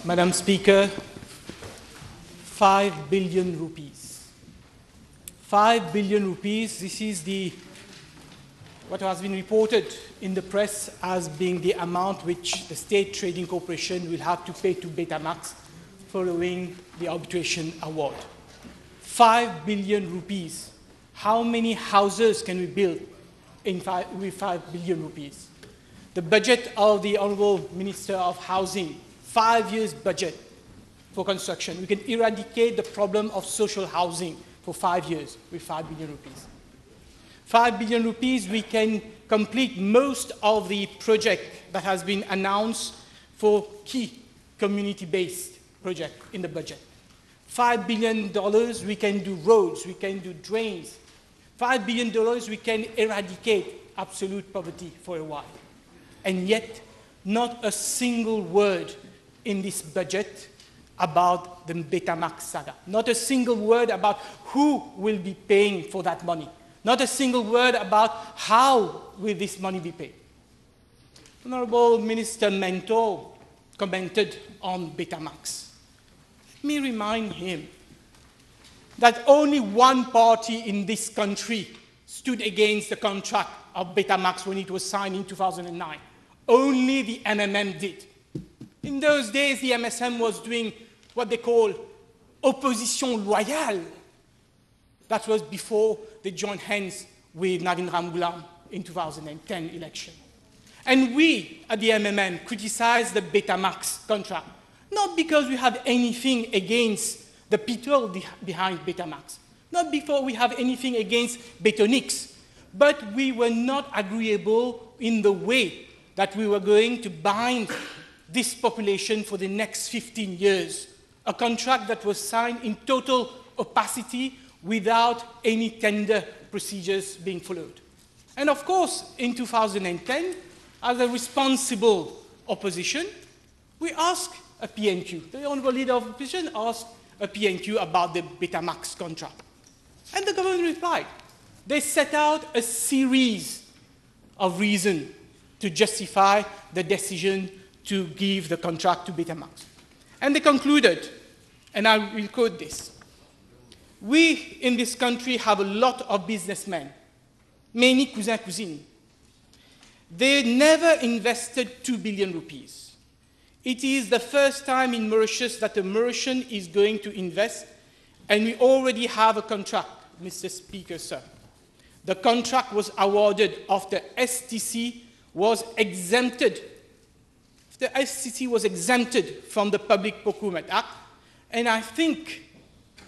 Madam Speaker, 5 billion rupees. 5 billion rupees, this is what has been reported in the press as being the amount which the State Trading Corporation will have to pay to Betamax following the arbitration award. 5 billion rupees. How many houses can we build with 5 billion rupees? The budget of the Honourable Minister of Housing, 5 years budget for construction. We can eradicate the problem of social housing for 5 years with 5 billion rupees. 5 billion rupees, we can complete most of the project that has been announced for key community-based project in the budget. $5 billion, we can do roads, we can do drains. $5 billion, we can eradicate absolute poverty for a while. And yet, not a single word in this budget about the Betamax saga. Not a single word about who will be paying for that money. Not a single word about how will this money be paid. Honourable Minister Mentor commented on Betamax. Let me remind him that only one party in this country stood against the contract of Betamax when it was signed in 2009. Only the MSM did. In those days, the MSM was doing what they call opposition loyale. That was before they joined hands with Narendra Modi in 2010 election. And we at the MSM criticized the Betamax contract, not because we have anything against the people behind Betamax, not because we have anything against Betonics, but we were not agreeable in the way that we were going to bind this population for the next 15 years, a contract that was signed in total opacity without any tender procedures being followed. And of course, in 2010, as a responsible opposition, we asked a PNQ. The Honourable Leader of Opposition asked a PNQ about the Betamax contract. And the government replied. They set out a series of reasons to justify the decision to give the contract to Betamax. And they concluded, and I will quote this, "We in this country have a lot of businessmen, many cousins, cousines. They never invested 2 billion rupees. It is the first time in Mauritius that a Mauritian is going to invest, and we already have a contract, Mr. Speaker, sir. The contract was awarded after STC was exempted. The STC was exempted from the Public Procurement Act, and I think,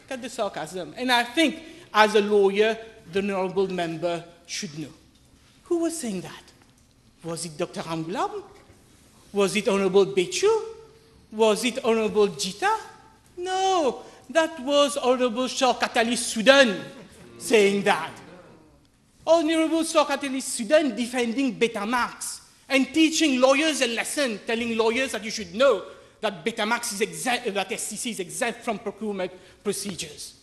cut the sarcasm, and I think as a lawyer, the honourable member should know. Who was saying that? Was it Dr. Ramgulam? Was it Honourable Bechu? Was it Honourable Jita? No, that was Honourable Shawkatali Sudan saying that. Honourable Shawkatali Sudan defending Betamax and teaching lawyers a lesson, telling lawyers that you should know that Betamax is exempt, that STC is exempt from procurement procedures.